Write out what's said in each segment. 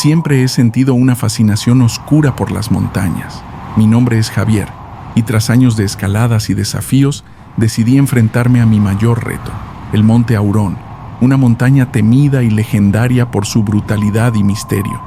Siempre he sentido una fascinación oscura por las montañas. Mi nombre es Javier, y tras años de escaladas y desafíos, decidí enfrentarme a mi mayor reto, el Monte Aurón, una montaña temida y legendaria por su brutalidad y misterio.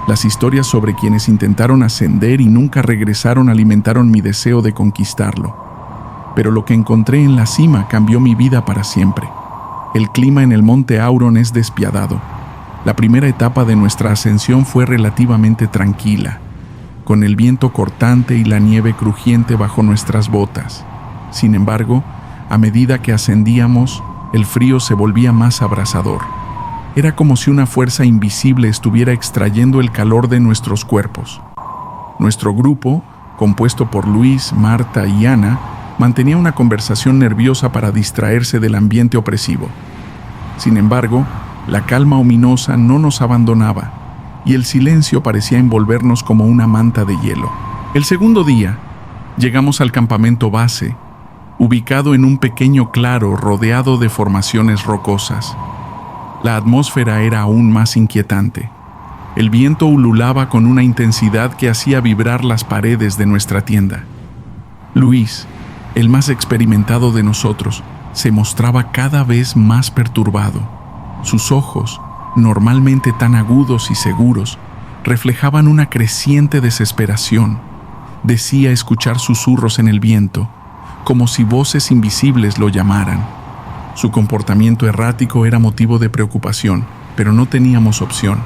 Las historias sobre quienes intentaron ascender y nunca regresaron alimentaron mi deseo de conquistarlo. Pero lo que encontré en la cima cambió mi vida para siempre. El clima en el Monte Aurón es despiadado. La primera etapa de nuestra ascensión fue relativamente tranquila, con el viento cortante y la nieve crujiente bajo nuestras botas. Sin embargo, a medida que ascendíamos, el frío se volvía más abrasador. Era como si una fuerza invisible estuviera extrayendo el calor de nuestros cuerpos. Nuestro grupo, compuesto por Luis, Marta y Ana, mantenía una conversación nerviosa para distraerse del ambiente opresivo. Sin embargo, la calma ominosa no nos abandonaba, y el silencio parecía envolvernos como una manta de hielo. El segundo día, llegamos al campamento base, ubicado en un pequeño claro rodeado de formaciones rocosas. La atmósfera era aún más inquietante. El viento ululaba con una intensidad que hacía vibrar las paredes de nuestra tienda. Luis, el más experimentado de nosotros, se mostraba cada vez más perturbado. Sus ojos, normalmente tan agudos y seguros, reflejaban una creciente desesperación. Decía escuchar susurros en el viento, como si voces invisibles lo llamaran. Su comportamiento errático era motivo de preocupación, pero no teníamos opción.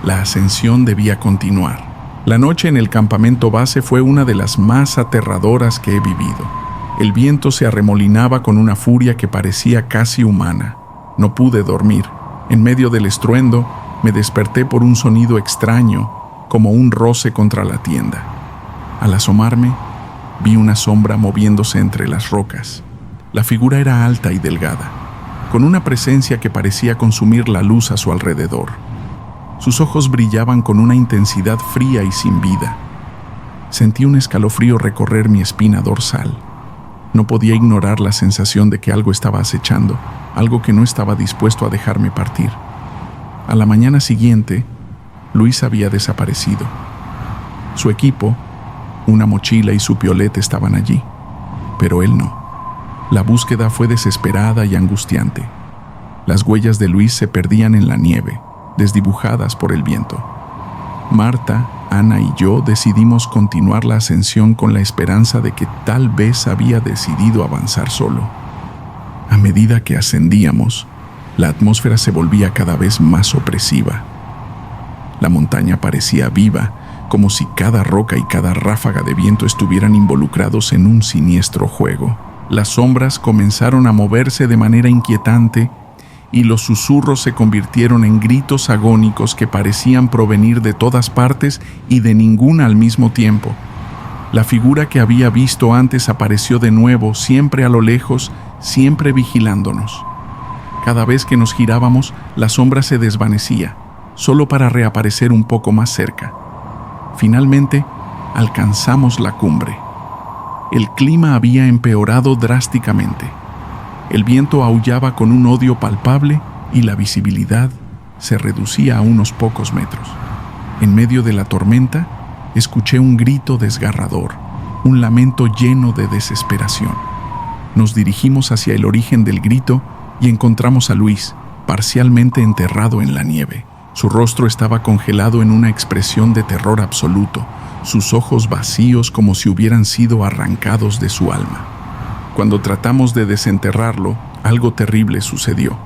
La ascensión debía continuar. La noche en el campamento base fue una de las más aterradoras que he vivido. El viento se arremolinaba con una furia que parecía casi humana. No pude dormir. En medio del estruendo, me desperté por un sonido extraño, como un roce contra la tienda. Al asomarme, vi una sombra moviéndose entre las rocas. La figura era alta y delgada, con una presencia que parecía consumir la luz a su alrededor. Sus ojos brillaban con una intensidad fría y sin vida. Sentí un escalofrío recorrer mi espina dorsal. No podía ignorar la sensación de que algo estaba acechando, algo que no estaba dispuesto a dejarme partir. A la mañana siguiente, Luis había desaparecido. Su equipo, una mochila y su piolete estaban allí, pero él no. La búsqueda fue desesperada y angustiante. Las huellas de Luis se perdían en la nieve, desdibujadas por el viento. Marta, Ana y yo decidimos continuar la ascensión con la esperanza de que tal vez había decidido avanzar solo. A medida que ascendíamos, la atmósfera se volvía cada vez más opresiva. La montaña parecía viva, como si cada roca y cada ráfaga de viento estuvieran involucrados en un siniestro juego. Las sombras comenzaron a moverse de manera inquietante y los susurros se convirtieron en gritos agónicos que parecían provenir de todas partes y de ninguna al mismo tiempo. La figura que había visto antes apareció de nuevo, siempre a lo lejos, siempre vigilándonos. Cada vez que nos girábamos, la sombra se desvanecía, solo para reaparecer un poco más cerca. Finalmente, alcanzamos la cumbre. El clima había empeorado drásticamente. El viento aullaba con un odio palpable y la visibilidad se reducía a unos pocos metros. En medio de la tormenta, escuché un grito desgarrador, un lamento lleno de desesperación. Nos dirigimos hacia el origen del grito y encontramos a Luis, parcialmente enterrado en la nieve. Su rostro estaba congelado en una expresión de terror absoluto, sus ojos vacíos como si hubieran sido arrancados de su alma. Cuando tratamos de desenterrarlo, algo terrible sucedió.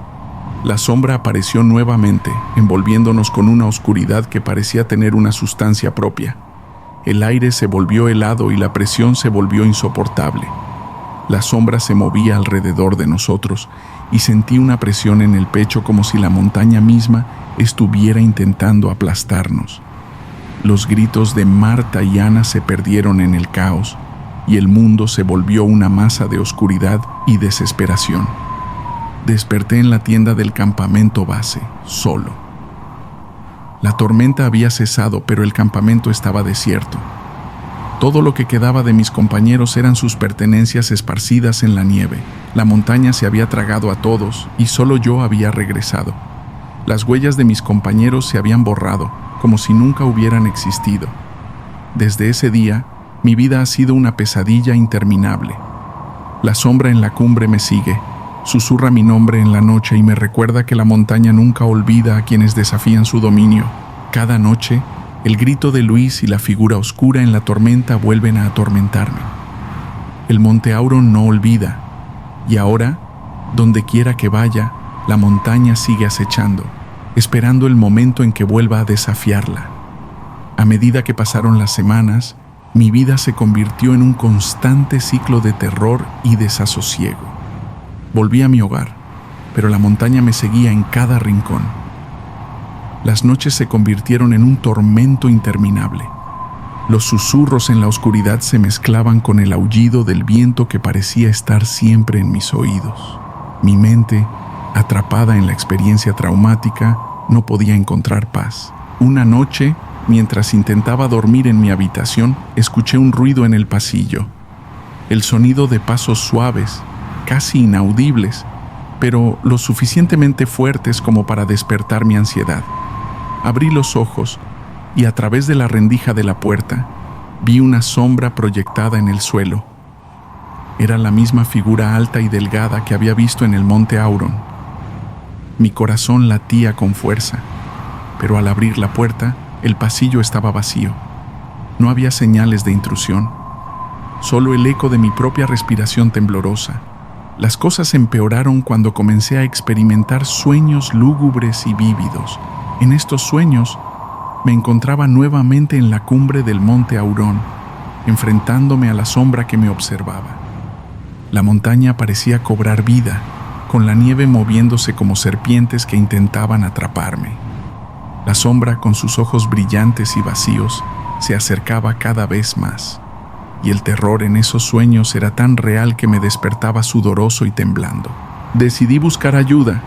La sombra apareció nuevamente, envolviéndonos con una oscuridad que parecía tener una sustancia propia. El aire se volvió helado y la presión se volvió insoportable. La sombra se movía alrededor de nosotros y sentí una presión en el pecho como si la montaña misma estuviera intentando aplastarnos. Los gritos de Marta y Ana se perdieron en el caos y el mundo se volvió una masa de oscuridad y desesperación. Desperté en la tienda del campamento base, solo. La tormenta había cesado, pero el campamento estaba desierto. Todo lo que quedaba de mis compañeros eran sus pertenencias esparcidas en la nieve. La montaña se había tragado a todos y solo yo había regresado. Las huellas de mis compañeros se habían borrado, como si nunca hubieran existido. Desde ese día, mi vida ha sido una pesadilla interminable. La sombra en la cumbre me sigue, susurra mi nombre en la noche y me recuerda que la montaña nunca olvida a quienes desafían su dominio. Cada noche, el grito de Luis y la figura oscura en la tormenta vuelven a atormentarme. El monte Auron no olvida, y ahora, donde quiera que vaya, la montaña sigue acechando, esperando el momento en que vuelva a desafiarla. A medida que pasaron las semanas, mi vida se convirtió en un constante ciclo de terror y desasosiego. Volví a mi hogar, pero la montaña me seguía en cada rincón. Las noches se convirtieron en un tormento interminable. Los susurros en la oscuridad se mezclaban con el aullido del viento que parecía estar siempre en mis oídos. Mi mente, atrapada en la experiencia traumática, no podía encontrar paz. Una noche, mientras intentaba dormir en mi habitación, escuché un ruido en el pasillo. El sonido de pasos suaves, casi inaudibles, pero lo suficientemente fuertes como para despertar mi ansiedad. Abrí los ojos y a través de la rendija de la puerta vi una sombra proyectada en el suelo. Era la misma figura alta y delgada que había visto en el monte Auron. Mi corazón latía con fuerza, pero al abrir la puerta, el pasillo estaba vacío. No había señales de intrusión, solo el eco de mi propia respiración temblorosa. Las cosas empeoraron cuando comencé a experimentar sueños lúgubres y vívidos. En estos sueños, me encontraba nuevamente en la cumbre del monte Auron, enfrentándome a la sombra que me observaba. La montaña parecía cobrar vida, con la nieve moviéndose como serpientes que intentaban atraparme. La sombra, con sus ojos brillantes y vacíos, se acercaba cada vez más, y el terror en esos sueños era tan real que me despertaba sudoroso y temblando. Decidí buscar ayuda.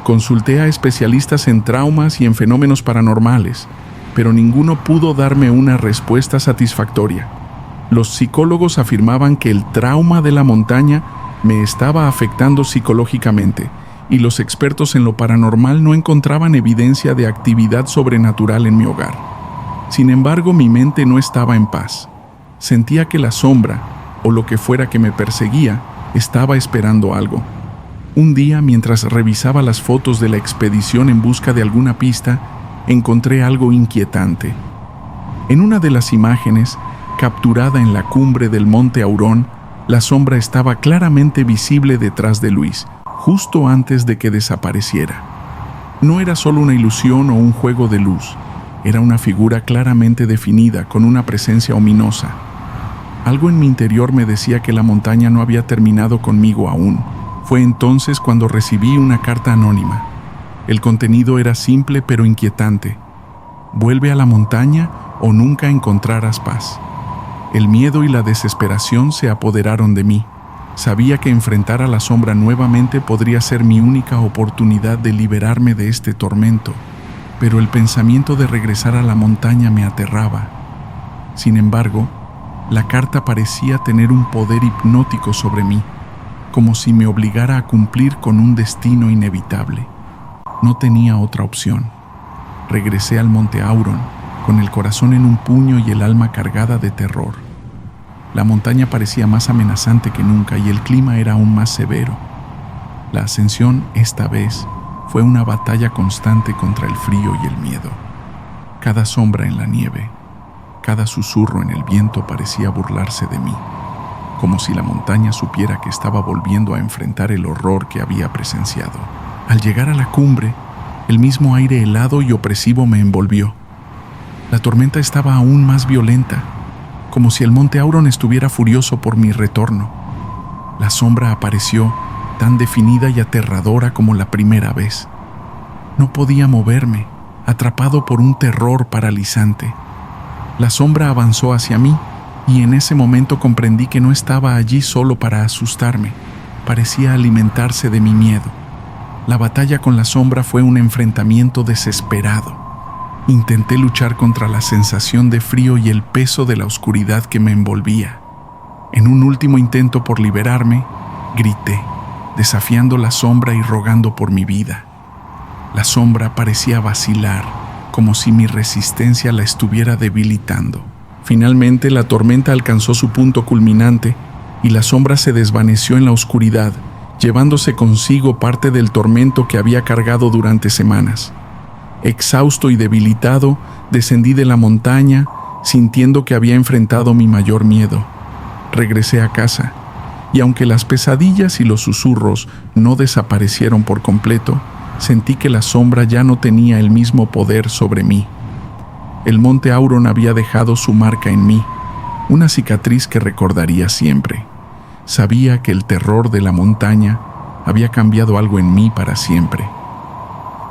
Consulté a especialistas en traumas y en fenómenos paranormales, pero ninguno pudo darme una respuesta satisfactoria. Los psicólogos afirmaban que el trauma de la montaña me estaba afectando psicológicamente, y los expertos en lo paranormal no encontraban evidencia de actividad sobrenatural en mi hogar. Sin embargo, mi mente no estaba en paz. Sentía que la sombra, o lo que fuera que me perseguía, estaba esperando algo. Un día, mientras revisaba las fotos de la expedición en busca de alguna pista, encontré algo inquietante. En una de las imágenes, capturada en la cumbre del monte Auron, la sombra estaba claramente visible detrás de Luis, justo antes de que desapareciera. No era solo una ilusión o un juego de luz, era una figura claramente definida con una presencia ominosa. Algo en mi interior me decía que la montaña no había terminado conmigo aún. Fue entonces cuando recibí una carta anónima. El contenido era simple pero inquietante. Vuelve a la montaña o nunca encontrarás paz. El miedo y la desesperación se apoderaron de mí. Sabía que enfrentar a la sombra nuevamente podría ser mi única oportunidad de liberarme de este tormento, pero el pensamiento de regresar a la montaña me aterraba. Sin embargo, la carta parecía tener un poder hipnótico sobre mí, como si me obligara a cumplir con un destino inevitable. No tenía otra opción. Regresé al monte Auron, con el corazón en un puño y el alma cargada de terror. La montaña parecía más amenazante que nunca y el clima era aún más severo. La ascensión, esta vez, fue una batalla constante contra el frío y el miedo. Cada sombra en la nieve, cada susurro en el viento parecía burlarse de mí, como si la montaña supiera que estaba volviendo a enfrentar el horror que había presenciado. Al llegar a la cumbre, el mismo aire helado y opresivo me envolvió. La tormenta estaba aún más violenta, como si el monte Auron estuviera furioso por mi retorno. La sombra apareció, tan definida y aterradora como la primera vez. No podía moverme, atrapado por un terror paralizante. La sombra avanzó hacia mí, y en ese momento comprendí que no estaba allí solo para asustarme. Parecía alimentarse de mi miedo. La batalla con la sombra fue un enfrentamiento desesperado. Intenté luchar contra la sensación de frío y el peso de la oscuridad que me envolvía. En un último intento por liberarme, grité, desafiando la sombra y rogando por mi vida. La sombra parecía vacilar, como si mi resistencia la estuviera debilitando. Finalmente, la tormenta alcanzó su punto culminante y la sombra se desvaneció en la oscuridad, llevándose consigo parte del tormento que había cargado durante semanas. Exhausto y debilitado, descendí de la montaña, sintiendo que había enfrentado mi mayor miedo. Regresé a casa, y aunque las pesadillas y los susurros no desaparecieron por completo, sentí que la sombra ya no tenía el mismo poder sobre mí. El monte Auron había dejado su marca en mí, una cicatriz que recordaría siempre. Sabía que el terror de la montaña había cambiado algo en mí para siempre.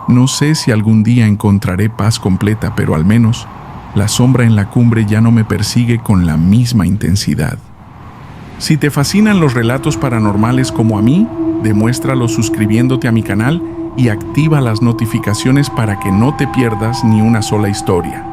No sé si algún día encontraré paz completa, pero al menos la sombra en la cumbre ya no me persigue con la misma intensidad. Si te fascinan los relatos paranormales como a mí, demuéstralo suscribiéndote a mi canal y activa las notificaciones para que no te pierdas ni una sola historia.